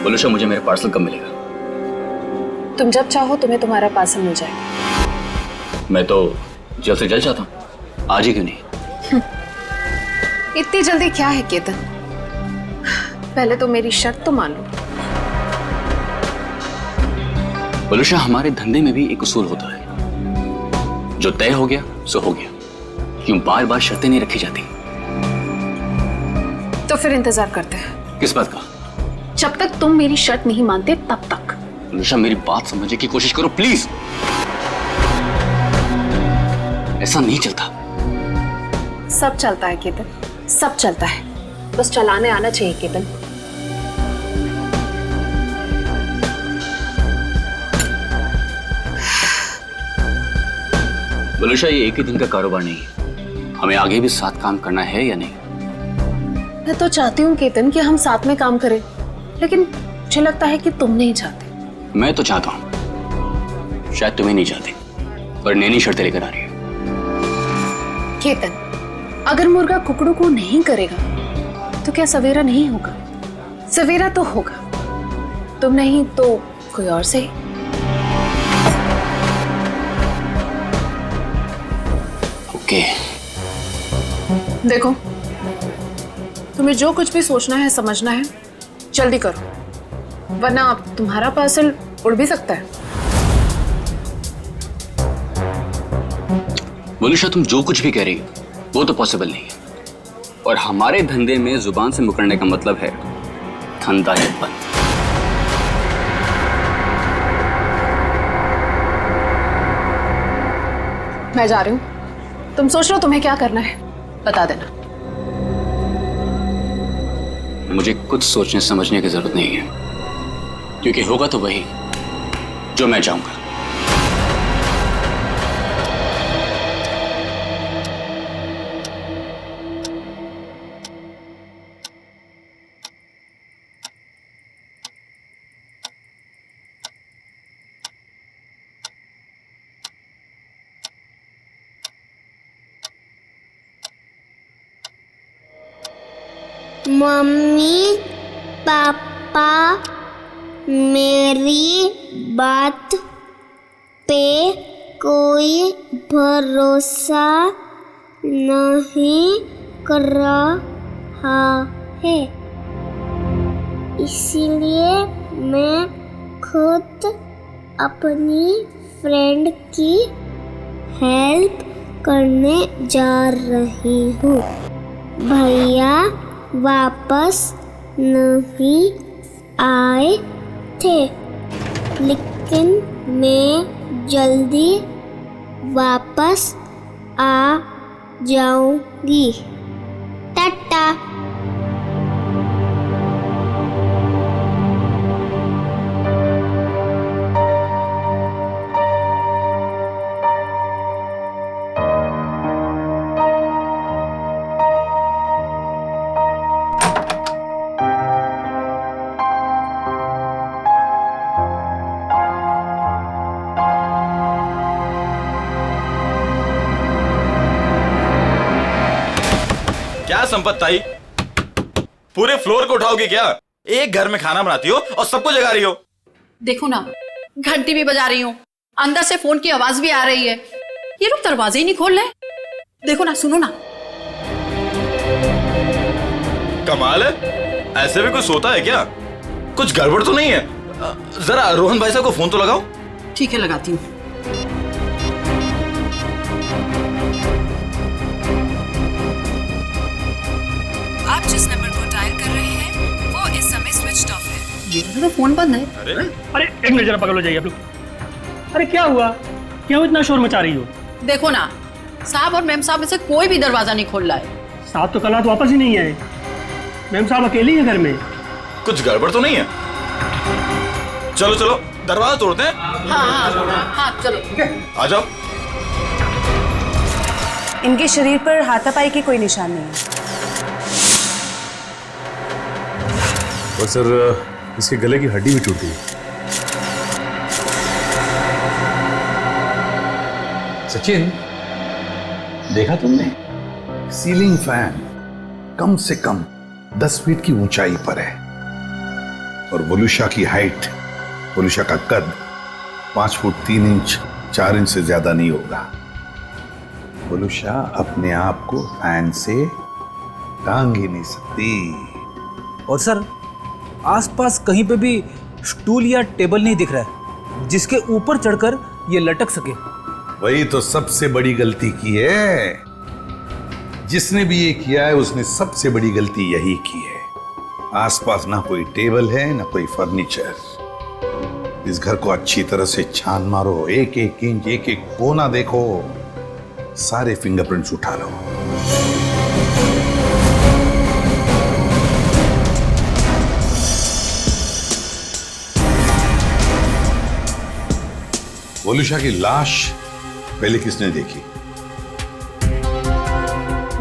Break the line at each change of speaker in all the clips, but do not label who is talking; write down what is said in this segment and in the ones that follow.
बोलूशा, मुझे मेरा पार्सल कब मिलेगा?
तुम जब चाहो तुम्हें तुम्हारा पार्सल मिल जाएगा।
मैं तो जल्द से जल्द चाहता हूँ, आज ही क्यों नहीं?
इतनी जल्दी क्या है केतन, पहले तो मेरी शर्त तो मान लो।
बोलूशा, हमारे धंधे में भी एक उसूल होता है, जो तय हो गया सो हो गया। क्यों बार बार शर्तें नहीं रखी जाती?
तो फिर इंतजार करते हैं।
किस बात का?
जब तक तुम मेरी शर्त नहीं मानते तब तक।
बोलूशा, मेरी बात समझने की कोशिश करो प्लीज। ऐसा नहीं चलता।
सब चलता है केतन, सब चलता है, बस चलाने आना चाहिए केतन।
बोलूशा, ये एक ही दिन का कारोबार नहीं है, हमें आगे भी साथ काम करना है या नहीं?
मैं तो चाहती हूँ केतन कि हम साथ में काम करें, लेकिन मुझे लगता है कि तुम नहीं चाहते।
मैं तो चाहता हूँ, शायद तुम्हें नहीं चाहते, पर नैनी शर्तें लेकर आ रही है।
केतन, अगर मुर्गा कुकड़ू को नहीं करेगा तो क्या सवेरा नहीं होगा? सवेरा तो होगा, तुम नहीं तो कोई और सही।
ओके।
देखो, तुम्हें जो कुछ भी सोचना है समझना है जल्दी करो, वरना तुम्हारा पार्सल उड़ भी सकता है।
बोलूशा, तुम जो कुछ भी कह रही हो वो तो पॉसिबल नहीं है, और हमारे धंधे में जुबान से मुकरने का मतलब है धंधा है बंद।
मैं जा रही हूँ, तुम सोच लो तुम्हें क्या करना है, बता देना।
मुझे कुछ सोचने समझने की जरूरत नहीं है, क्योंकि होगा तो वही जो मैं चाहूंगा।
मम्मी पापा मेरी बात पे कोई भरोसा नहीं कर रहा है, इसीलिए मैं खुद अपनी फ्रेंड की हेल्प करने जा रही हूँ। भैया वापस नहीं आए थे, लेकिन मैं जल्दी वापस आ जाऊंगी। टाटा।
क्या संपत ताई, पूरे फ्लोर को उठाओगे क्या? एक घर में खाना बनाती हो और सबको जगा रही हो।
देखो ना, घंटी भी बजा रही हूँ, अंदर से फोन की आवाज भी आ रही है, ये लोग दरवाजे ही नहीं खोल रहे। देखो ना, सुनो ना।
कमाल है, ऐसे भी कोई सोता है क्या? कुछ गड़बड़ तो नहीं है? जरा रोहन भाई साहब को फोन तो लगाओ।
ठीक है, लगाती हूँ।
आप जिस नंबर को डायल कर रहे हैं वो इस समय स्विच ऑफ है।
ये तो फोन बंद है।
अरे एक मिनट, जरा पकड़ लो, जाइए आप लोग। अरे क्या हुआ, क्यों इतना शोर मचा रही हो?
देखो ना, साहब और मैम साहब में से कोई भी दरवाजा नहीं खोल रहा है।
साहब तो कल रात वापस ही नहीं आए, मैम साहब अकेली हैं घर में।
कुछ गड़बड़ तो नहीं है? चलो चलो दरवाजा तोड़ते हैं।
हाँ चलो।
आ जाओ।
इनके शरीर पर हाथापाई के कोई निशान नहीं है।
और सर, इसके गले की हड्डी भी टूटी है।
सचिन, देखा तुमने? सीलिंग फैन कम से कम 10 फीट की ऊंचाई पर है।
और वलुषा की हाइट, वलुषा का कद 5 फुट 3 इंच 4 इंच से ज्यादा नहीं होगा। वलुषा अपने आप को फैन से टांग ही नहीं सकती।
और सर, आसपास कहीं पे भी स्टूल या टेबल नहीं दिख रहा है जिसके ऊपर चढ़कर ये लटक सके।
वही तो सबसे बड़ी गलती की है। जिसने भी ये किया है उसने सबसे बड़ी गलती यही की है। आसपास ना कोई टेबल है ना कोई फर्नीचर। इस घर को अच्छी तरह से छान मारो, एक एक इंच एक एक कोना देखो, सारे फिंगरप्रिंट्स उठा लो। वलुषा की लाश पहले किसने देखी?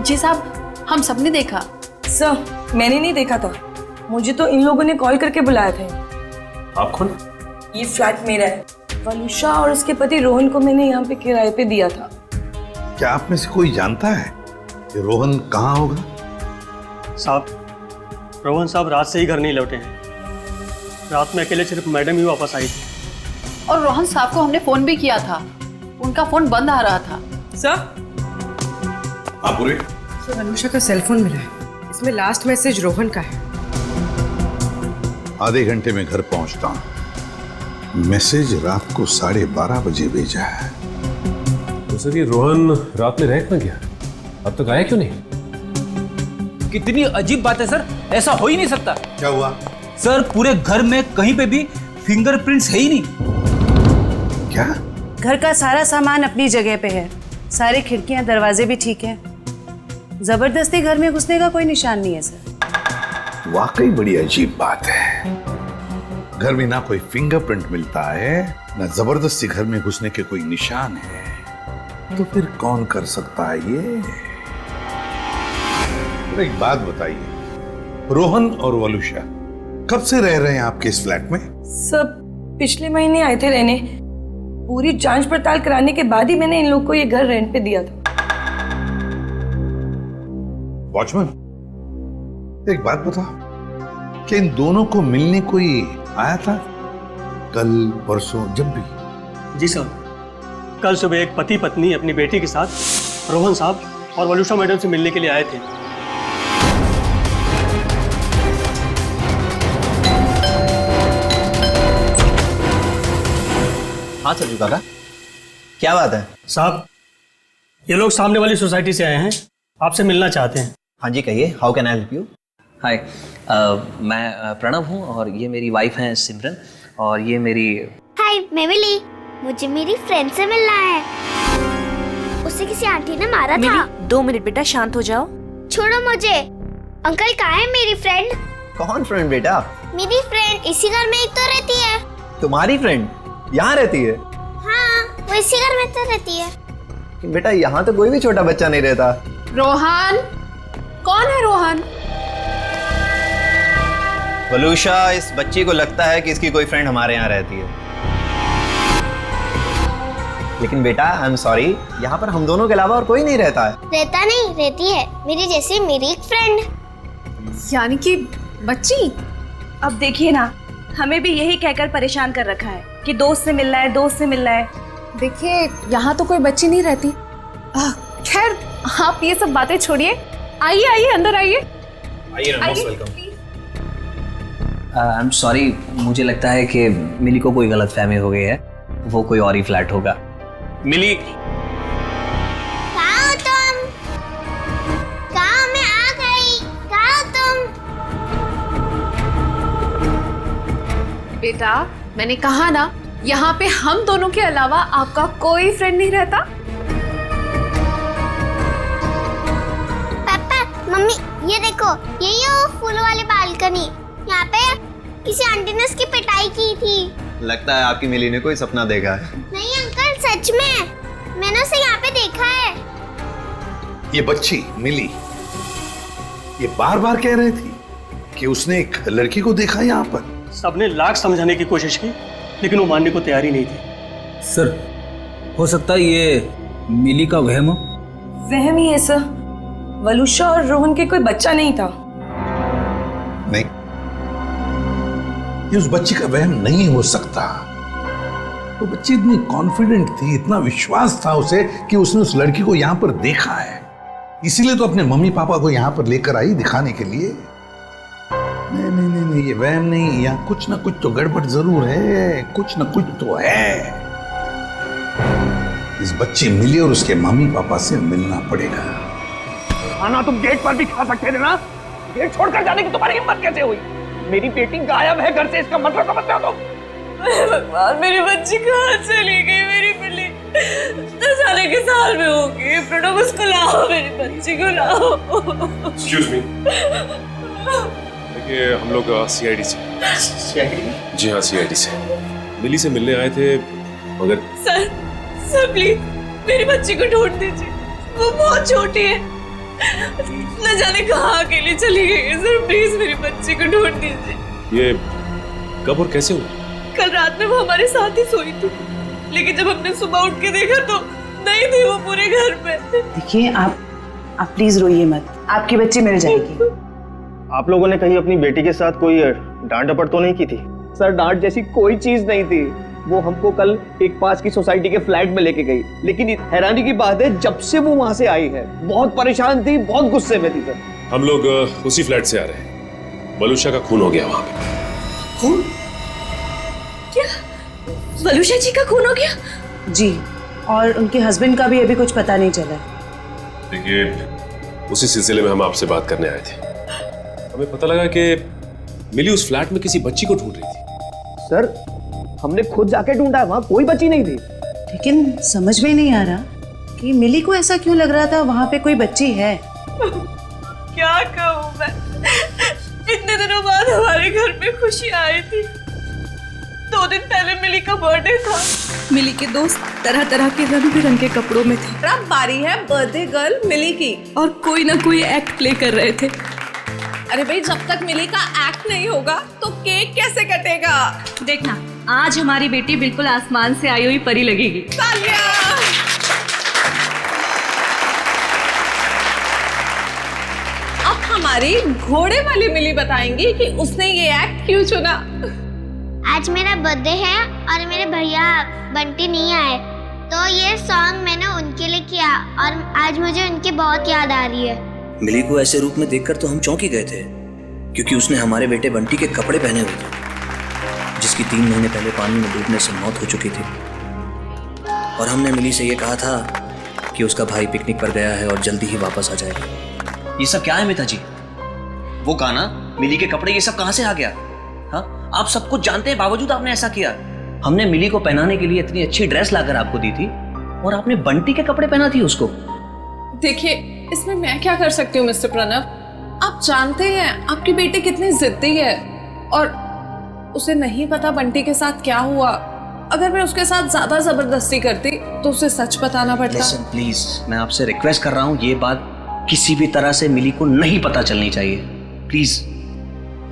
जी साहब, हम सबने देखा।
सर, मैंने नहीं देखा था, मुझे तो इन लोगों ने कॉल करके बुलाया था।
आप कौन?
ये फ्लैट मेरा है। वलुषा और उसके पति रोहन को मैंने यहाँ पे किराए पे दिया था।
क्या आप में से कोई जानता है कि रोहन कहाँ होगा?
साहब, रोहन साहब रात से ही घर नहीं लौटे हैं। रात में अकेले सिर्फ मैडम ही वापस आई थी।
और रोहन साहब को हमने फोन भी किया था, उनका फोन बंद आ रहा था।
सर,
हाँ पूरे।
वलुषा का सेल फोन मिला है, इसमें लास्ट मैसेज रोहन का है।
आधे घंटे में घर पहुंचता हूं। मैसेज रात को 12:30 बजे भेजा है।
तो सर, ये रोहन रात में रह कहाँ गया? अब तक आया क्यों नहीं?
कितनी अजीब बात है सर, ऐसा हो ही नहीं सकता।
क्या हुआ?
सर, पूरे घर में कहीं पे भी फिंगरप्रिंट्स है ही नहीं।
क्या?
घर का सारा सामान अपनी जगह पे है, सारी खिड़कियां दरवाजे भी ठीक हैं। जबरदस्ती घर में घुसने का कोई निशान नहीं है सर।
वाकई बड़ी अजीब बात है। घर में ना कोई फिंगरप्रिंट मिलता है, ना जबरदस्ती घर में घुसने के कोई निशान है, तो फिर कौन कर सकता है ये? तो एक बात बताइए, रोहन और वलुषा कब से रह रहे हैं आपके इस फ्लैट में?
सब पिछले महीने आए थे रहने। पूरी जांच पड़ताल कराने के बाद ही मैंने इन लोग को ये घर रेंट पे दिया था।
वॉचमैन, एक बात बताओ, क्या इन दोनों को मिलने कोई आया था कल परसों जब भी?
जी सर, कल सुबह एक पति पत्नी अपनी बेटी के साथ रोहन साहब और वलुषा मैडम से मिलने के लिए आए थे।
हाँ सरजू काका, क्या बात है?
साहब, ये लोग सामने वाली सोसाइटी से आए हैं, आपसे मिलना चाहते हैं।
हाँ जी, कहिए, how can I help you? Hi, मैं प्रणव हूँ और ये मेरी वाइफ हैं सिमरन, और ये मेरी।
हाय, मैं मिली। मुझे मेरी फ्रेंड से मिलना है। उसे किसी आंटी ने मारा था।
2 मिनट बेटा, शांत हो जाओ।
छोड़ो मुझे। अंकल कहाँ है मेरी फ्रेंड?
कौन फ्रेंड बेटा?
मेरी फ्रेंड इसी घर में ही तो रहती है।
तुम्हारी फ्रेंड यहाँ रहती है?
हाँ, वो इसी घर में तो रहती है।
बेटा, यहाँ तो कोई भी छोटा बच्चा नहीं रहता।
रोहन? कौन है रोहन?
वलुषा, इस बच्ची को लगता है कि इसकी कोई फ्रेंड हमारे यहाँ रहती है, लेकिन बेटा आई एम सॉरी, यहाँ पर हम दोनों के अलावा और कोई नहीं रहता है।
रहता नहीं, रहती है मेरी जैसी मेरी एक फ्रेंड।
यानी कि बच्ची?
अब देखिए ना, हमें भी यही कहकर परेशान कर रखा है कि दोस्त से मिलना है, दोस्त से मिलना है।
देखिए, यहाँ तो कोई बच्ची नहीं रहती। खैर, आप ये सब बातें छोड़िए। आइए आइए, अंदर आइए।
आई एम सॉरी, मुझे लगता है कि मिली को कोई गलतफहमी हो गई है, वो कोई और ही फ्लैट होगा। मिली,
कहाँ हो तुम? कहाँ? मैं आ गई। कहाँ हो तुम?
बेटा, मैंने कहा ना, यहाँ पे हम दोनों के अलावा आपका कोई फ्रेंड नहीं रहता।
पापा, मम्मी, ये देखो, यही है वो फूल वाली बालकनी। यहाँ पे किसी आंटी ने उसकी पिटाई की थी।
लगता है आपकी मिली ने कोई सपना देखा है।
नहीं अंकल, सच में मैंने उसे यहाँ पे देखा है।
ये बच्ची मिली, ये बार बार कह रही थी कि उसने एक लड़की को देखा यहाँ पर।
सबने लाख समझाने की कोशिश की, लेकिन वो मानने को तैयार ही नहीं थी।
सर, हो सकता है ये मिली का वहम हो।
वहम ही है सर। वलुषा और रोहन के कोई बच्चा नहीं था।
नहीं, ये उस बच्ची का वहम नहीं हो सकता। वो बच्ची इतनी कॉन्फिडेंट थी, इतना विश्वास था उसे कि उसने उस लड़की को यहाँ पर देखा है, इसीलिए तो अपने मम्मी पापा को यहाँ पर लेकर आई दिखाने के लिए। नहीं नहीं नहीं नहीं, ये वहम नहीं, यहाँ कुछ ना कुछ तो गड़बड़ जरूर है, कुछ ना कुछ तो है। इस बच्ची मिली और उसके मम्मी पापा से मिलना पड़ेगा।
खाना तुम गेट पर भी खा सकते थे ना, गेट छोड़कर जाने की तुम्हारी हिम्मत कैसे हुई? मेरी बेटी गायब है घर से, इसका मतलब समझते हो तुम?
भगवान, मेरी बच्ची कहाँ चली गई? मेरी बिल्ली 10 साल के साल में होगी। प्रणव, उसको लाओ, मेरी बच्ची को लाओ।
Excuse me. देखिए, हम लोग CID से। जी हाँ, CID से मिली से मिलने आए थे, मगर
सर प्लीज मेरी बच्ची को ढूंढ दीजिए, वो बहुत छोटी है, न जाने कहाँ अकेली चली गई है। सर प्लीज मेरी बच्ची को ढूंढ दीजिए।
ये कब और कैसे हुआ?
कल रात में वो हमारे साथ ही सोई थी, लेकिन जब हमने सुबह उठ के देखा तो नहीं थी वो पूरे घर पे।
देखिए, आप प्लीज रोइए मत, आपकी बच्ची मिल जाएगी।
आप लोगों ने कहीं अपनी बेटी के साथ कोई डांट डपट तो नहीं की थी? सर, डांट जैसी कोई चीज नहीं थी। वो हमको कल एक पास की सोसाइटी के फ्लैट में लेके गई, लेकिन हैरानी की बात है, जब से वो वहां से आई है बहुत परेशान थी, बहुत गुस्से में थी। सर,
हम लोग उसी फ्लैट से आ रहे हैं। बलूशा का खून हो गया वहां पे।
खून? क्या बलूशा जी का खून हो गया?
जी, और उनके हस्बैंड का भी अभी कुछ पता नहीं चला।
देखिए, उसी सिलसिले में हम आपसे बात करने आए थे। हमें पता लगा कि मिली उस फ्लैट में किसी बच्ची को ढूंढ रही थी।
सर, हमने खुद जाके ढूंढा, वहां कोई बच्ची नहीं थी।
लेकिन समझ में नहीं आ रहा कि मिली को ऐसा क्यों लग रहा था वहां पे कोई बच्ची है।
क्या कहूँ मैं, इतने दिनों बाद हमारे घर में खुशी आई थी। 2 दिन पहले मिली का बर्थडे था। मिली के दोस्त तरह तरह के रंग बिरंगे कपड़ों में थे। अब बारी है बर्थडे गर्ल मिली की, और कोई ना कोई एक्ट प्ले कर रहे थे। अरे भाई, जब तक मिली का एक्ट नहीं होगा तो केक कैसे कटेगा?
देखना, आज हमारी बेटी बिल्कुल आसमान से आई हुई परी लगेगी।
अब हमारी घोड़े वाली मिली बताएंगी कि उसने ये एक्ट क्यों चुना।
आज मेरा बर्थडे है और मेरे भैया बंटी नहीं आए, तो ये सॉन्ग मैंने उनके लिए किया और आज मुझे उनकी बहुत याद आ रही है।
मिली को ऐसे रूप में देखकर तो हम चौंक ही गए थे, क्योंकि उसने हमारे बेटे बंटी के कपड़े पहने हुए थे, जिसकी 3 महीने पहले पानी में डूबने से मौत हो चुकी थी। और हमने मिली से ये कहा था कि उसका भाई पिकनिक पर गया है और जल्दी ही वापस आ जाएगा। ये सब क्या है मिता जी? वो गाना, मिली के कपड़े, ये सब कहाँ से आ गया? हाँ, आप सब कुछ जानते हैं, बावजूद आपने ऐसा किया। हमने मिली को पहनाने के लिए इतनी अच्छी ड्रेस लाकर आपको दी थी, और आपने बंटी के कपड़े पहना थी उसको।
देखिए, इसमें मैं क्या कर सकती हूँ मिस्टर प्रणव? आप जानते हैं आपकी बेटी कितनी जिद्दी है, और उसे नहीं पता बंटी के साथ क्या हुआ। अगर मैं उसके साथ ज्यादा जबरदस्ती करती तो उसे सच बताना पड़ता।
लिसन प्लीज, मैं आपसे रिक्वेस्ट कर रहा हूँ, ये बात किसी भी तरह से मिली को नहीं पता चलनी चाहिए, प्लीज।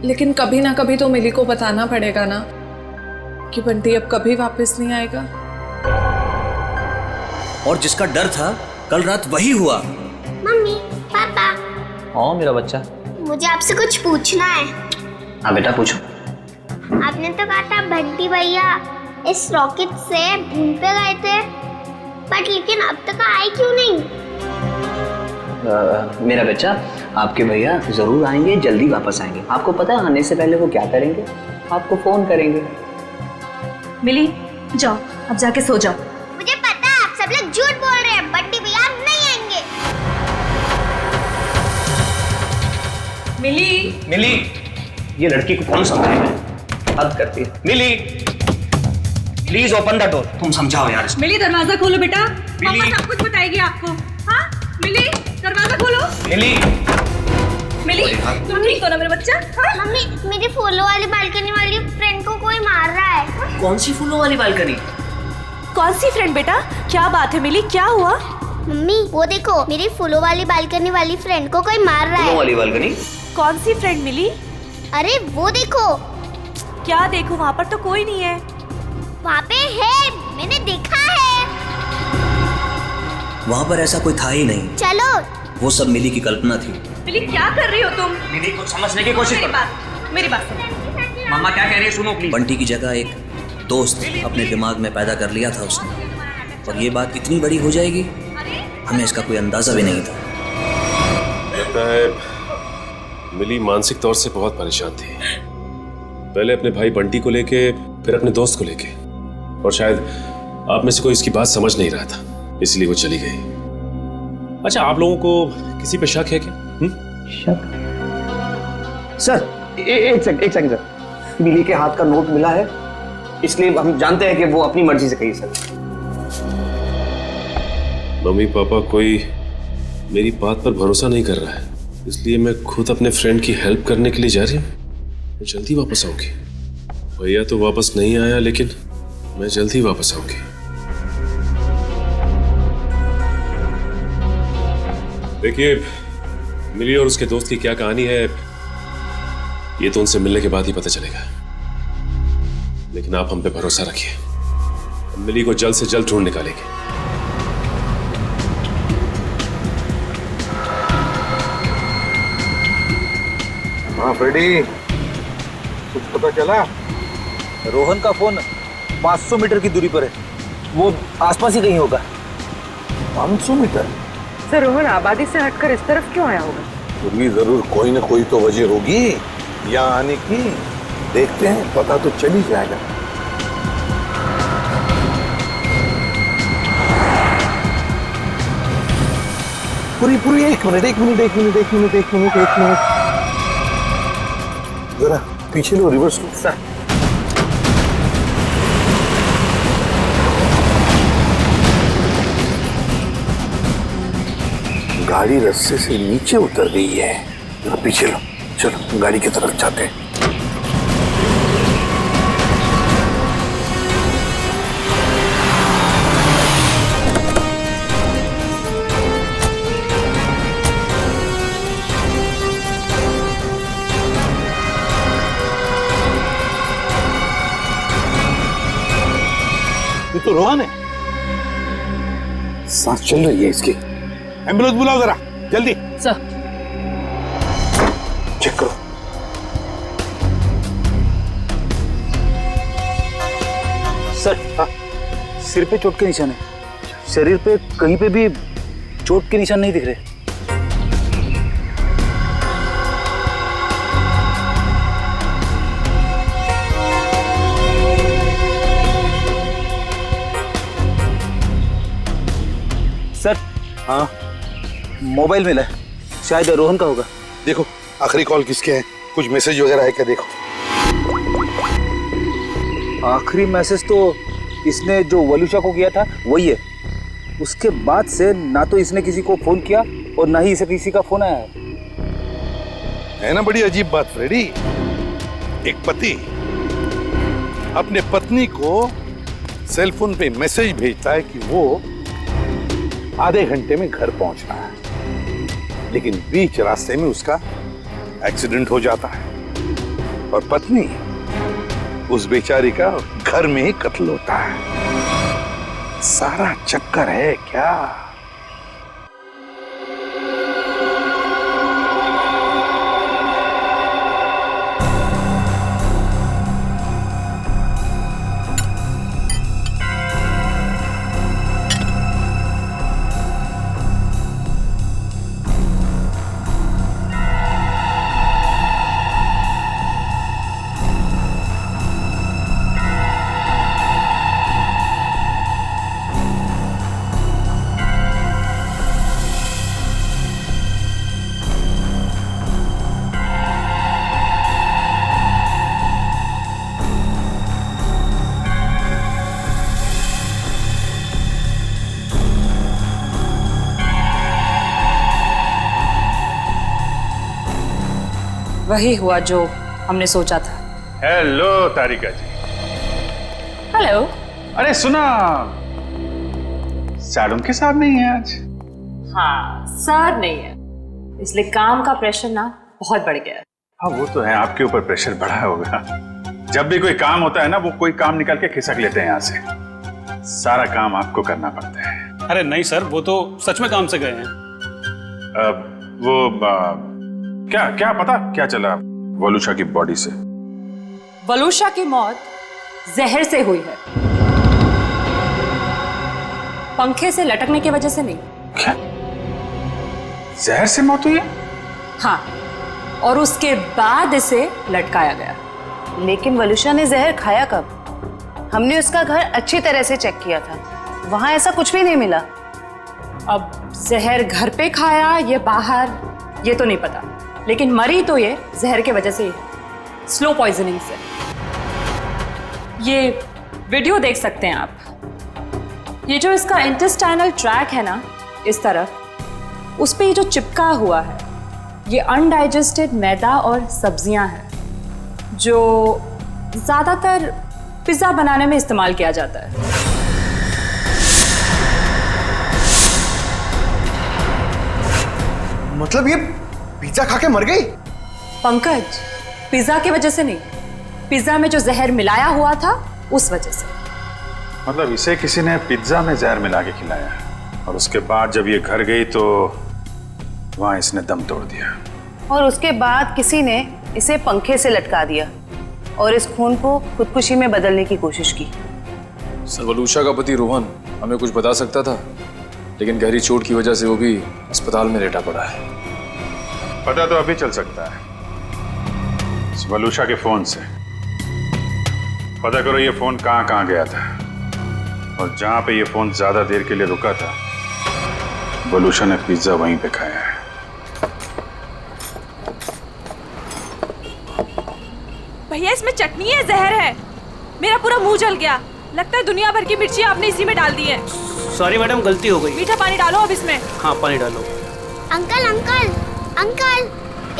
लेकिन कभी ना कभी तो मिली को बताना पड़ेगा ना कि बंटी अब कभी वापस नहीं आएगा।
और जिसका डर था, कल रात वही हुआ।
मम्मी, पापा,
हाँ मेरा बच्चा,
मुझे आपसे कुछ पूछना है।
हाँ बेटा, पूछो।
आपने तो कहा था बंटी भैया इस रॉकेट से मून पे गए थे, बट लेकिन अब तक आए क्यों नहीं?
मेरा बच्चा, आपके भैया जरूर आएंगे, जल्दी वापस आएंगे। आपको पता है आने से पहले वो क्या करेंगे? आपको फोन करेंगे।
मिली, जाओ अब जाके सो जाओ।
मुझे पता है आप सब लोग झूठ बोल रहे हैं, बंटी भैया अब नहीं आएंगे।
मिली, ये लड़की को कौन समझाएगा? हद करती है। मिली, प्लीज ओपन द डोर। तुम समझाओ यार।
मिली, दरवाजा खोलो बेटा, मम्मा सब कुछ बताएगी आपको। हाँ मिली, दरवाजा खोलो।
मिली,
तुम ठीक हो ना मेरा बच्चा? हाँ?
मम्मी, मेरी फूलों वाली बालकनी वाली फ्रेंड को कोई मार रहा है।
कौन सी फूलों वाली बालकनी?
कौन सी फ्रेंड बेटा? क्या बात है मिली, क्या हुआ?
मम्मी, वो देखो, मेरी फूलों वाली बालकनी वाली फ्रेंड को कोई मार रहा है।
फूलों वाली बालकनी?
कौन सी फ्रेंड मिली?
अरे वो देखो।
क्या देखो? वहाँ पर तो कोई नहीं है।
वहाँ पे है, मैंने देखा है।
वहाँ पर ऐसा कोई था ही नहीं।
चलो।
वो सब मिली की कल्पना थी।
मिली, क्या कर रही हो तुम?
मिली को समझने की कोशिश करो।
मेरी बात सुनो।
मम्मा क्या कह रही है सुनो प्लीज। बंटी की जगह एक दोस्त अपने दिमाग में पैदा कर लिया था उसने, और ये बात इतनी बड़ी हो जाएगी हमें इसका कोई अंदाजा भी नहीं था।
लगता है मिली मानसिक तौर से बहुत परेशान थी, पहले अपने भाई बंटी को लेके, फिर अपने दोस्त को लेके, और शायद आप में से कोई इसकी बात समझ नहीं रहा था, इसलिए वो चली गई। अच्छा, आप लोगों को किसी पे शक है क्या?
शक? सर एक सेकंड सर, मिली के हाथ का नोट मिला है, इसलिए हम जानते हैं कि वो अपनी मर्जी से गई सर।
मम्मी पापा कोई मेरी बात पर भरोसा नहीं कर रहा है, इसलिए मैं खुद अपने फ्रेंड की हेल्प करने के लिए जा रही हूँ। मैं जल्दी वापस आऊंगी। भैया तो वापस नहीं आया, लेकिन मैं जल्दी वापस आऊंगी। देखिए, मिली और उसके दोस्त की क्या कहानी है ये तो उनसे मिलने के बाद ही पता चलेगा, लेकिन आप हम पे भरोसा रखिए, हम मिली को जल्द से जल्द ढूंढ निकालेंगे।
हाँ फ्रेडी, कुछ पता चला?
रोहन का फोन 500 मीटर की दूरी पर है, वो आसपास ही कहीं होगा।
500 मीटर?
सर रोहन आबादी से हटकर इस तरफ क्यों आया होगा?
फिर भी जरूर कोई ना कोई तो वजह होगी यहाँ आने की। देखते हैं, पता तो चल ही जाएगा। पूरी एक मिनट जरा पीछे लो, रिवर्स लो सर। गाड़ी रास्ते से नीचे उतर गई है, जरा पीछे लो, चलो गाड़ी की तरफ जाते हैं। ये तो रोहन है, सांस चल रही है इसकी। एम्बुलेंस बुलाओ जरा जल्दी।
सर
चेक करो।
सर, सिर पे चोट के निशान है, शरीर पे कहीं पे भी चोट के निशान नहीं दिख रहे। सर, हाँ मोबाइल मिला है, शायद रोहन का होगा।
देखो आखिरी कॉल किसके है, कुछ मैसेज वगैरह है क्या देखो।
आखिरी मैसेज तो इसने जो वलूशा को किया था वही है, उसके बाद से ना तो इसने किसी को फोन किया और ना ही इसे किसी का फोन आया
है ना। बड़ी अजीब बात फ्रेडी, एक पति अपने पत्नी को सेल फोन पे मैसेज भेजता है कि वो आधे घंटे में घर पहुंचना है, लेकिन बीच रास्ते में उसका एक्सीडेंट हो जाता है और पत्नी उस बेचारी का घर में ही कत्ल होता है। सारा चक्कर है क्या?
वही हुआ जो हमने सोचा था।
हेलो तारिका जी।
हेलो।
अरे सुना, साड़ुन के साथ नहीं है आज।
हाँ, सर नहीं है, इसलिए काम का प्रेशर ना बहुत बढ़ गया है।
हाँ वो तो है, आपके ऊपर प्रेशर बढ़ा होगा। जब भी कोई काम होता है ना, वो कोई काम निकाल के खिसक लेते हैं यहाँ से। सारा काम आपको करना पड़ता है।
अरे नहीं सर, वो तो सच में काम से गए हैं।
क्या पता क्या चला वलूशा की बॉडी से?
वलूशा की मौत जहर से हुई है, पंखे से लटकने की वजह से नहीं।
क्या? जहर से मौत हुई है?
हाँ, और उसके बाद इसे लटकाया गया।
लेकिन वलूशा ने जहर खाया कब? हमने उसका घर अच्छी तरह से चेक किया था, वहां ऐसा कुछ भी नहीं मिला।
अब जहर घर पे खाया या बाहर ये तो नहीं पता, लेकिन मरी तो ये जहर की वजह से ही, स्लो पॉइजनिंग से। ये वीडियो देख सकते हैं आप। ये जो इसका इंटेस्टाइनल ट्रैक है ना, इस तरफ, उस पे ये जो चिपका हुआ है, ये अनडाइजेस्टेड मैदा और सब्जियां हैं जो ज़्यादातर पिज़्ज़ा बनाने में इस्तेमाल किया जाता है।
मतलब ये पिज्जा खा के मर गई?
पंकज, पिज़्ज़ा की वजह से नहीं, पिज़्ज़ा में जो जहर मिलाया हुआ था उस वजह से।
मतलब इसे किसी ने पिज्जा में जहर मिला के खिलाया और उसके बाद जब ये घर गई तो वहां इसने दम तोड़ दिया,
और उसके बाद किसी ने इसे पंखे से लटका दिया और इस खून को खुदकुशी में बदलने की कोशिश की।
सर, वलूशा का पति रोहन हमें कुछ बता सकता था, लेकिन गहरी चोट की वजह से वो भी अस्पताल में लेटा पड़ा है।
पता तो अभी चल सकता है इस वलूशा के फोन से। पता करो ये फोन कहाँ कहाँ गया था, और जहां पे ये फोन ज्यादा देर के लिए रुका था वलूशा ने पिज्जा वहीं पे खाया है।
भैया इसमें चटनी है, जहर है। मेरा पूरा मुंह जल गया। लगता है दुनिया भर की मिर्ची आपने इसी में डाल दी है।
सॉरी मैडम, गलती हो गई।
मीठा पानी डालो अब इसमें।
हाँ, पानी डालो।
अंकल अंकल अंकल,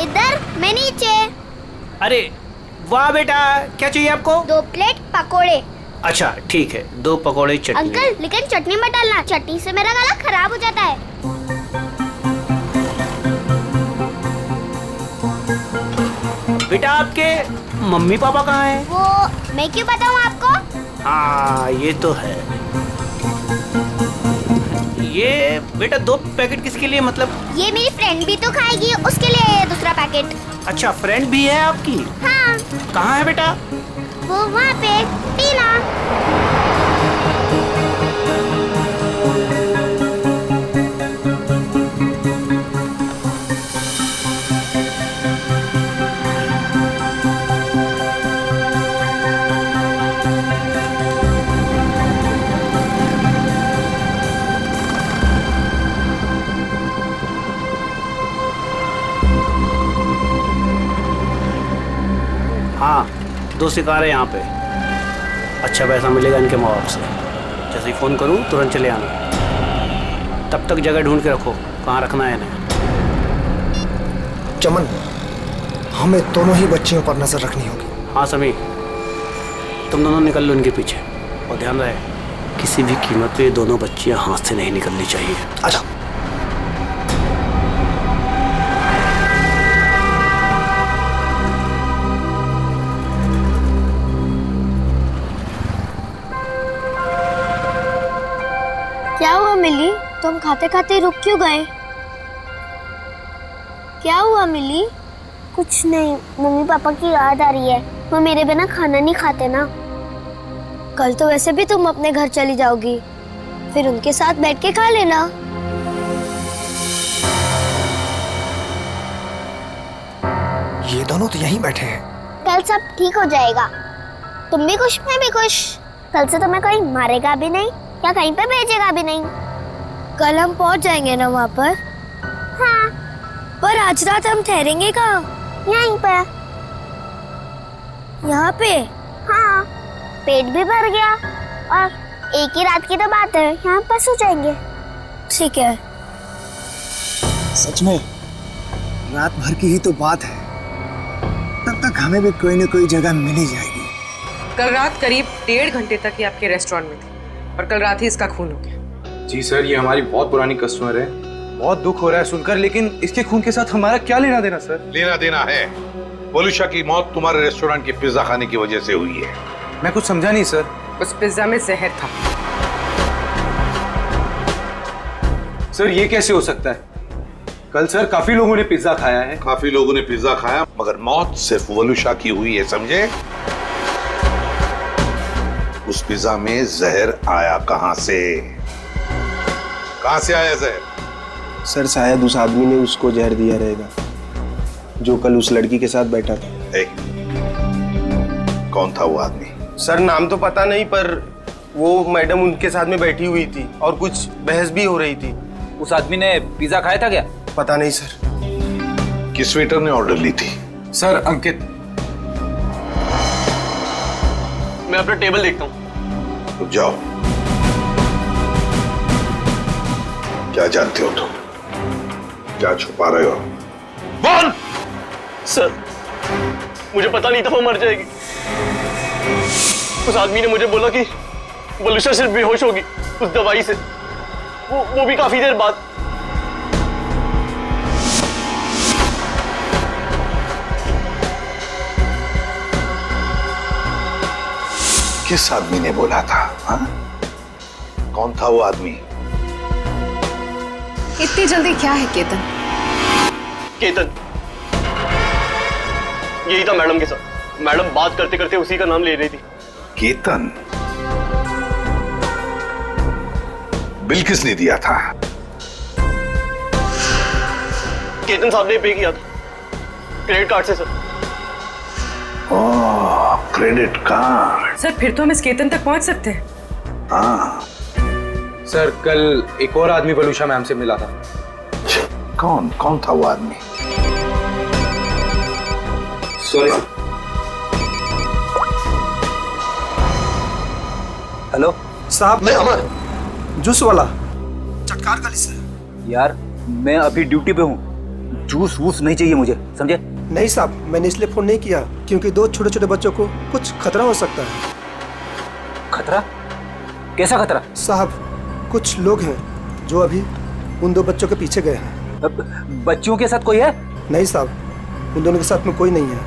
इधर, मैं नीचे।
अरे वाह बेटा, क्या चाहिए आपको?
2 प्लेट पकोड़े।
अच्छा ठीक है, 2 पकोड़े चटनी।
अंकल लेकिन चटनी मत डालना, चटनी से मेरा गला खराब हो जाता है।
बेटा आपके मम्मी पापा कहाँ हैं?
वो मैं क्यों बताऊँ आपको?
हाँ ये तो है। ये बेटा 2 पैकेट किसके लिए? मतलब
ये मेरी फ्रेंड भी तो खाएगी, उसके लिए है दूसरा पैकेट।
अच्छा, फ्रेंड भी है आपकी?
हाँ।
कहाँ है बेटा?
वो वहाँ पे, टीना।
हाँ, 2 शिकार है यहाँ पे। अच्छा पैसा मिलेगा इनके माँ बाप से। जैसे ही फ़ोन करूँ तुरंत चले आना। तब तक जगह ढूंढ के रखो कहाँ रखना है इन्हें।
चमन, हमें दोनों ही बच्चियों पर नजर रखनी होगी।
हाँ समी, तुम दोनों निकल लो इनके पीछे, और ध्यान रहे किसी भी कीमत पे ये दोनों बच्चियाँ हाथ से नहीं निकलनी चाहिए।
अच्छा।
क्या हुआ मिली? तुम खाते खाते रुक क्यों गए? क्या हुआ मिली? कुछ नहीं, मम्मी पापा की याद आ रही है। वो मेरे बिना खाना नहीं खाते ना। कल तो वैसे भी तुम अपने घर चली जाओगी, फिर उनके साथ बैठ के खा लेना।
ये दोनों तो यहीं बैठे हैं।
कल सब ठीक हो जाएगा। तुम भी खुश, मैं भी खुश। कल से तुम्हें कोई मारेगा भी नहीं या कहीं पे भेजेगा भी नहीं। कल हम पहुंच जाएंगे ना वहाँ पर? हाँ। पर आज रात हम ठहरेंगे कहाँ? यहीं पर। यहाँ पे? हाँ। पेट भी भर गया और एक ही रात की तो बात है, यहाँ पर सो जाएंगे। ठीक है।
सच में रात भर की ही तो बात है, तब तक हमें भी कोई न कोई जगह मिल ही जाएगी।
कल रात करीब 1.5 घंटे तक ये आपके रेस्टोरेंट में थी और कल रात ही इसका खून हो गया।
जी सर, ये हमारी बहुत पुरानी कस्टमर है। बहुत दुख हो रहा है सुनकर, लेकिन इसके खून के साथ हमारा क्या लेना देना सर?
लेना देना है। वलूशा की मौत तुम्हारे रेस्टोरेंट के पिज्जा खाने की वजह से हुई है।
मैं कुछ समझा नहीं सर।
उस पिज्जा में जहर था।
सर ये कैसे हो सकता है? कल सर काफी लोगों ने पिज्जा खाया है।
काफी लोगों ने पिज्जा खाया, मगर मौत सिर्फ वलूशा की हुई है, समझे? उस पिज्जा में जहर आया कहां से? कहां से आया जहर?
सर शायद उस आदमी ने उसको जहर दिया रहेगा जो कल उस लड़की के साथ बैठा था।
कौन था वो आदमी?
सर नाम तो पता नहीं, पर वो मैडम उनके साथ में बैठी हुई थी और कुछ बहस भी हो रही थी।
उस आदमी ने पिज्जा खाया था क्या?
पता नहीं सर।
किस वेटर ने ऑर्डर ली थी?
सर अंकित।
मैं अपना टेबल देखता हूँ।
तो जाओ। क्या जानते हो तुम? क्या छुपा रहे हो?
बोल! सर मुझे पता नहीं था वो मर जाएगी। उस आदमी ने मुझे बोला कि वलूशा सिर्फ बेहोश होगी उस दवाई से, वो भी काफी देर बाद।
किस आदमी ने बोला था? हाँ? कौन था वो आदमी?
इतनी जल्दी क्या है केतन?
केतन यही था मैडम के साथ। मैडम बात करते करते उसी का नाम ले रही थी।
केतन? बिल किसने दिया था?
केतन साहब ने पे किया था क्रेडिट कार्ड से सर।
ओह, क्रेडिट कार्ड।
सर फिर तो हम इस केतन तक पहुंच सकते हैं।
हाँ
सर कल एक और आदमी वलूशा मैम से मिला था।
कौन था वो आदमी?
सॉरी। हेलो
साहब,
मैं अमर,
जूस वाला चटकार गली से।
यार मैं अभी ड्यूटी पे हूँ, जूस वूस नहीं चाहिए मुझे, समझे?
नहीं साहब, मैंने इसलिए फोन नहीं किया क्योंकि दो छोटे छोटे बच्चों को कुछ खतरा हो सकता है।
खतरा? कैसा खतरा?
साहब कुछ लोग हैं जो अभी उन दो बच्चों के पीछे गए हैं।
बच्चियों के साथ कोई है?
नहीं साहब, उन दोनों के साथ में कोई नहीं है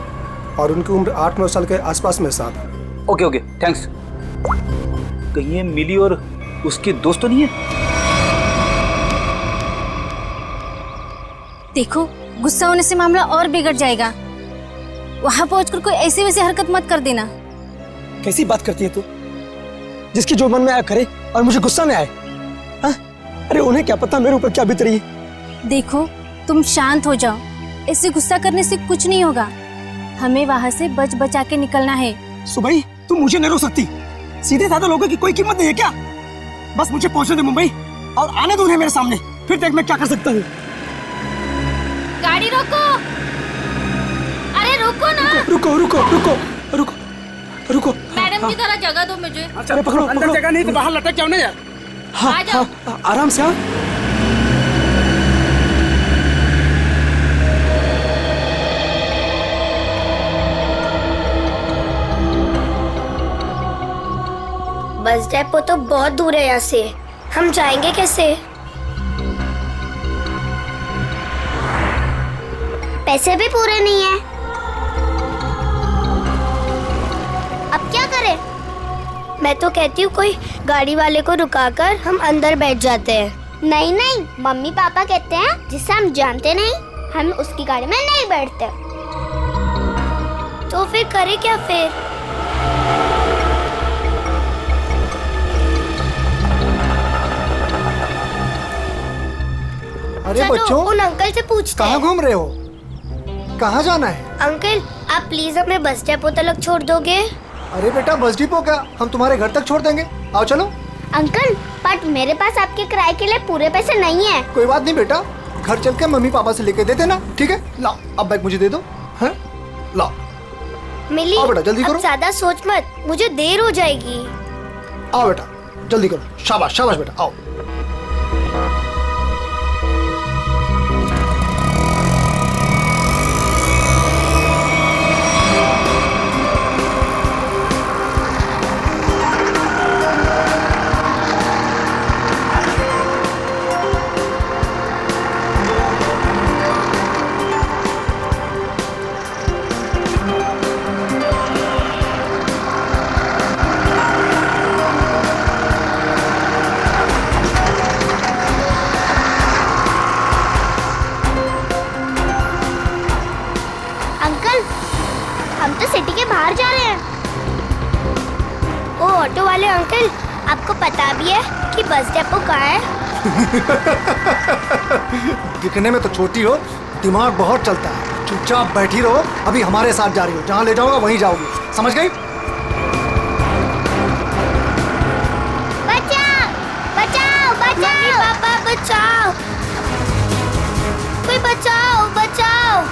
और उनकी उम्र 8-9 साल के आसपास में साहब।
Okay okay thanks. कहीं ये मिली और उसके दोस्त तो नहीं है?
देखो गुस्सा होने से मामला और बिगड़ जाएगा। वहां पहुंचकर कोई ऐसी वैसी हरकत मत कर देना।
कैसी बात करती है तू? जिसकी जो मन में आया करे और मुझे गुस्सा में आए? हाँ? अरे उन्हें क्या पता मेरे ऊपर क्या बीत रही है।
देखो तुम शांत हो जाओ, ऐसे गुस्सा करने से कुछ नहीं होगा। हमें वहां से बच बचा के निकलना है।
सुबह तुम मुझे नहीं रोक सकती। सीधे साधे लोगों की कोई कीमत नहीं है क्या? बस मुझे पहुंचने दे मुंबई और आने दो उन्हें मेरे सामने, फिर देख मैं क्या कर सकता हूँ।
गाड़ी रोको। अरे रुको ना।
रुको रुको रुको रुको रुको।
मैडम की तरह जगह दो मुझे।
अरे पकड़ो, अंदर जगह नहीं तो बाहर लटक जाओ ना यार। हाँ, हाँ, आराम से। हाँ
बस डेपो तो बहुत दूर है यहाँ से, हम जाएंगे कैसे? पैसे भी पूरे नहीं है। अब क्या करें? मैं तो कहती हूँ कोई गाड़ी वाले को रुकाकर हम अंदर बैठ जाते हैं। नहीं नहीं, मम्मी पापा कहते हैं जिसे हम जानते नहीं हम उसकी गाड़ी में नहीं बैठते। तो फिर करें क्या फिर?
अरे बच्चों,
उन अंकल से पूछते
कहाँ घूम रहे हो? कहाँ जाना है?
अंकल आप प्लीज हमें बस डेपो तक छोड़ दोगे?
अरे बेटा बस डिपो क्या, हम तुम्हारे घर तक छोड़ देंगे। आओ चलो।
अंकल बट मेरे पास आपके किराए के लिए पूरे पैसे नहीं है।
कोई बात नहीं बेटा, घर चल के मम्मी पापा से लेके दे देना, ठीक है? लाओ अब बैग मुझे दे दो। हैं? लाओ।
मिली
आओ बेटा जल्दी करो।
अब ज्यादा सोच मत, मुझे देर हो जाएगी।
आओ बेटा जल्दी करो। शाबाश शाबाश बेटा, आओ।
ऑटो वाले अंकल, आपको पता भी है कि बस डिपो कहाँ है?
दिखने में तो छोटी हो, दिमाग बहुत चलता है। चुपचाप बैठी रहो, अभी हमारे साथ जा रही हो, जहाँ ले जाऊंगा वहीं जाओगी, समझ गई?
बचाओ बचाओ बचाओ, पापा बचाओ, कोई बचाओ बचाओ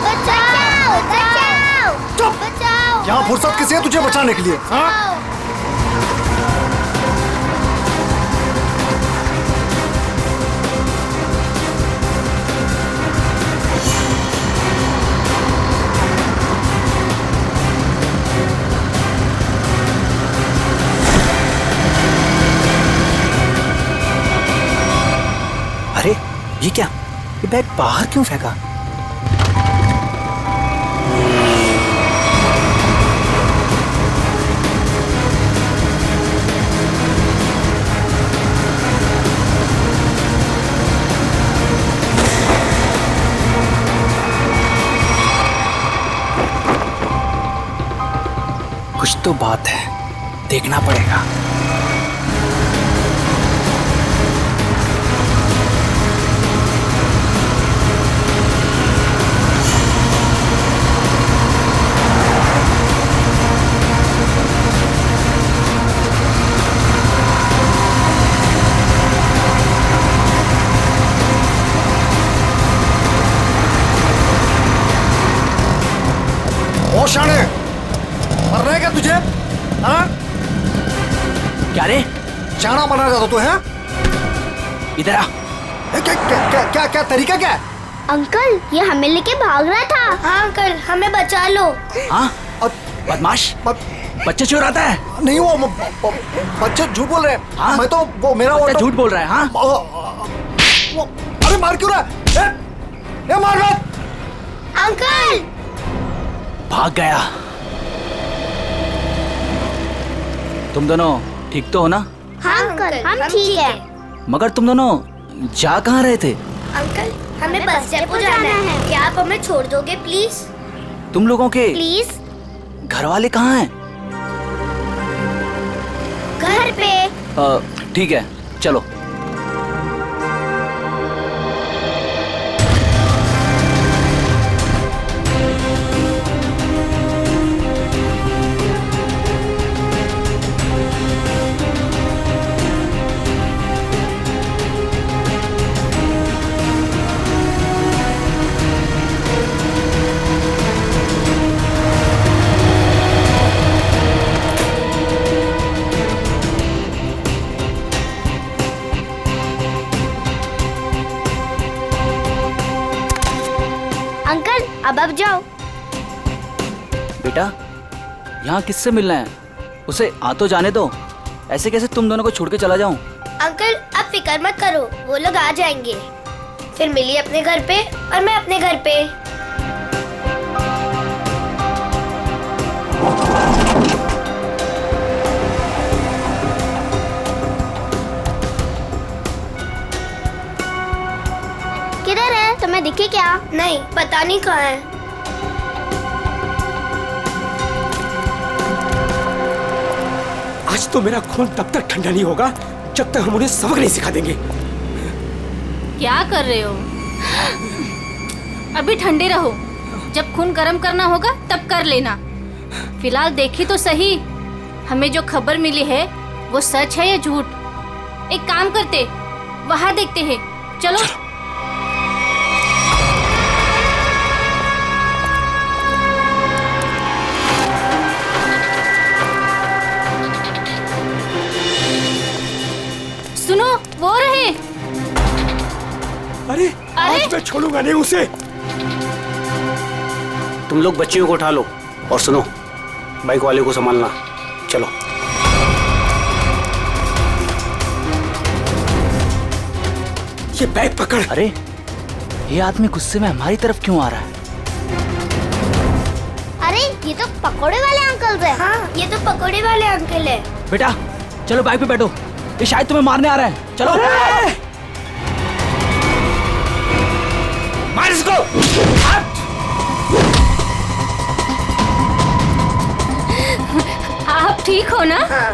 बचाओ बचाओ।
चुप!
बचाओ।
यहाँ फुर्सत किसी है तुझे बचाने के लिए? हाँ? अरे ये क्या? ये बैग बाहर क्यों फेंका? कुछ तो बात है, देखना पड़ेगा। ओ शाने, मरना है क्या तुझे? हाँ?
क्या रे?
शाना बना रहा था तू, है?
इधर आ।
क्या तरीका क्या है?
अंकल, ये हमें लेके भाग रहा था। हाँ अंकल, हमें बचा लो।
हाँ? बदमाश, बच्चे चुराता है?
नहीं, वो बच्चे झूठ बोल रहे हैं।
हाँ?
मैं तो वो मेरा
बच्चा झूठ बोल रहा है। हाँ?
अरे मार क्यों रहा है? ये मार मत।
अंकल!
भाग गया। तुम दोनों ठीक तो हो ना?
हाँ अंकल, हम ठीक है।
मगर तुम दोनों जा कहाँ रहे थे?
अंकल, हमें बस डिपो जाना है। क्या आप हमें छोड़ दोगे प्लीज?
तुम लोगों के
प्लीज?
घर वाले कहाँ हैं?
घर पे।
ठीक है, चलो।
अब जाओ।
बेटा, यहाँ किससे मिलना है? उसे आ तो जाने दो। ऐसे कैसे तुम दोनों को छोड़ के चला जाऊं?
अंकल, आप फिक्र मत करो, वो लोग आ जाएंगे। फिर मिली अपने घर पे और मैं अपने घर पे। किधर है? तुम्हें दिखे क्या? नहीं, पता नहीं कहाँ है।
आज तो मेरा खून तब तक ठंडा नहीं होगा जब तक हम उन्हें सबक नहीं सिखा देंगे।
क्या कर रहे हो? अभी ठंडे रहो, जब खून गर्म करना होगा तब कर लेना। फिलहाल देखी तो सही, हमें जो खबर मिली है वो सच है या झूठ। एक काम करते, वहां देखते हैं। चलो। सुनो, वो रहे।
अरे आज मैं छोड़ूंगा नहीं उसे।
तुम लोग बच्चियों को उठा लो और सुनो, बाइक वाले को संभालना। चलो।
ये बैग पकड़।
अरे ये आदमी गुस्से में हमारी तरफ क्यों आ रहा है?
अरे ये तो पकोड़े वाले अंकल है। हाँ, ये तो पकोड़े वाले अंकल है।
बेटा चलो बाइक पे बैठो, ये शायद तुम्हें मारने आ रहा है। चलो
मार इसको।
ठीक हो ना?
हाँ।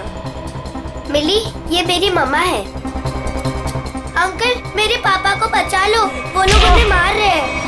मिली, ये मेरी मम्मा है। अंकल, मेरे पापा को बचा लो, वो लोग हमें मार रहे हैं।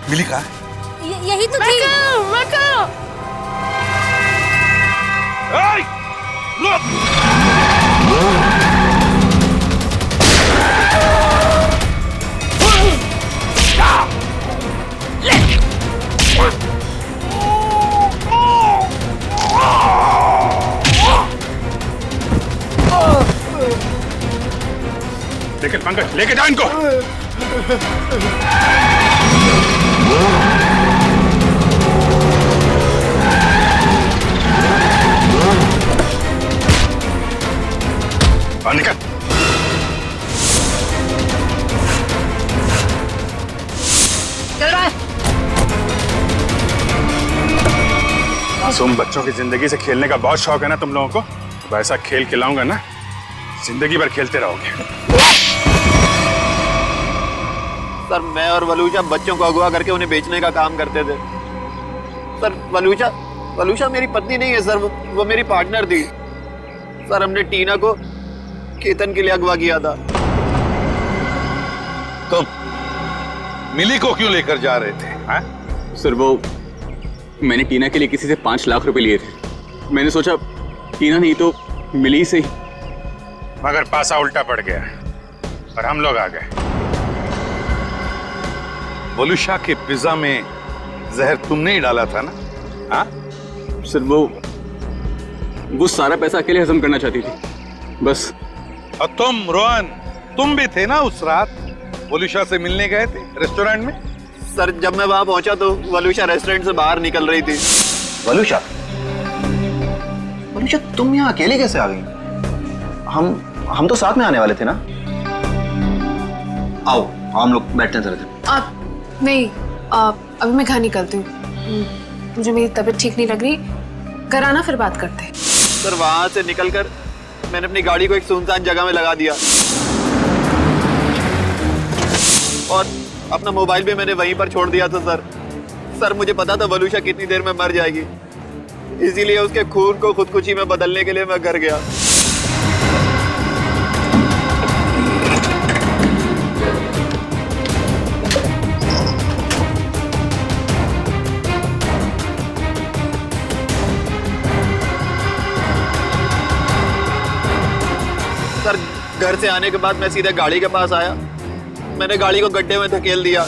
मिली कहाँ?
यही तो थी।
लेकिन पंकज, लेके जा इनको। निकल।
चल रहा है।
मासूम बच्चों की जिंदगी से खेलने का बहुत शौक है ना तुम लोगों को? तो ऐसा खेल खिलाऊंगा ना, जिंदगी भर खेलते रहोगे।
सर, मैं और वलूशा बच्चों को अगवा करके उन्हें बेचने का काम करते थे। सर, वलूशा मेरी पत्नी नहीं है सर, वो मेरी पार्टनर थी। सर, हमने टीना को केतन के लिए अगवा किया था।
तो मिली को क्यों लेकर जा रहे थे? हा?
सर, वो मैंने टीना के लिए किसी से 5 लाख रुपए लिए थे। मैंने सोचा टीना नहीं तो मिली से ही।
मगर पासा उल्टा पड़ गया और हम लोग आ गए।
वलूशा के पिज्जा में जहर तुमने ही डाला था ना? हाँ?
सर, वो सारा पैसा अकेले हजम करना चाहती थी बस।
और तुम रोहन, तुम भी थे ना उस रात? वलूशा से मिलने गए थे रेस्टोरेंट में?
सर, जब मैं वहां पहुंचा तो वलूशा रेस्टोरेंट से बाहर निकल रही थी। वलूशा, तुम यहाँ अकेले कैसे आ गई? हम तो साथ में आने वाले थे ना? आओ, हम लोग बैठते हैं जरा।
नहीं, अभी मैं घर निकलती हूँ। मुझे मेरी तबीयत ठीक नहीं लग रही। घर आना, फिर बात करते हैं।
सर, वहां से निकलकर मैंने अपनी गाड़ी को एक सुनसान जगह में लगा दिया और अपना मोबाइल भी मैंने वहीं पर छोड़ दिया था। सर, मुझे पता था वलूशा कितनी देर में मर जाएगी, इसीलिए उसके खून को खुदकुशी में बदलने के लिए मैं घर गया। सर, घर से आने के बाद मैं सीधे गाड़ी के पास आया। मैंने गाड़ी को गड्ढे में धकेल दिया।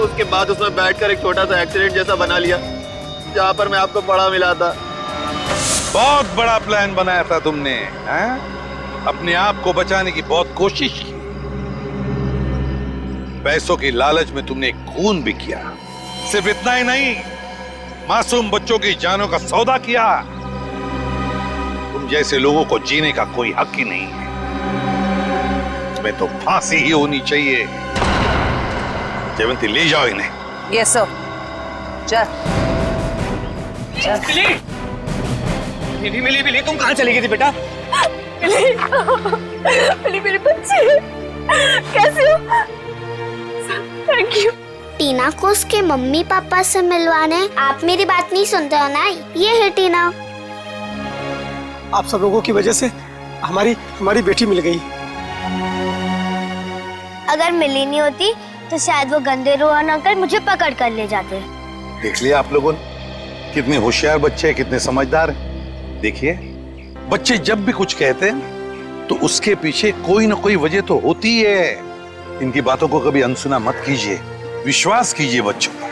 उसके बाद उसमें बैठकर एक छोटा सा एक्सीडेंट जैसा बना लिया, जहां पर मैं आपको पड़ा मिला था।
बहुत बड़ा प्लान बनाया था तुमने, हैं? अपने आप को बचाने की बहुत कोशिश की। पैसों की लालच में तुमने खून भी किया। सिर्फ इतना ही नहीं, मासूम बच्चों की जानों का सौदा किया। तुम जैसे लोगों को जीने का कोई हक ही नहीं है। तुम्हें तो फांसी ही होनी चाहिए। जयवंती, ले जाओ इन्हें।
Yes sir. चल।
मिली मिली मिली तुम कहाँ चली गई थी बेटा?
मिली मेरे बच्चे कैसे हो? Thank you.
टीना को उसके मम्मी पापा से मिलवाने आप मेरी बात नहीं सुनते हो ना? ये है टीना।
आप सब लोगों की वजह से हमारी बेटी मिल गई।
अगर मिली नहीं होती तो शायद वो गंदे रोहन अंकल मुझे पकड़ कर ले जाते।
देख लिया आप लोगों ने कितने होशियार बच्चे हैं, कितने समझदार हैं। देखिए बच्चे जब भी कुछ कहते हैं तो उसके पीछे कोई ना कोई वजह तो होती है। इनकी बातों को कभी अनसुना मत कीजिए, विश्वास कीजिए बच्चों पर।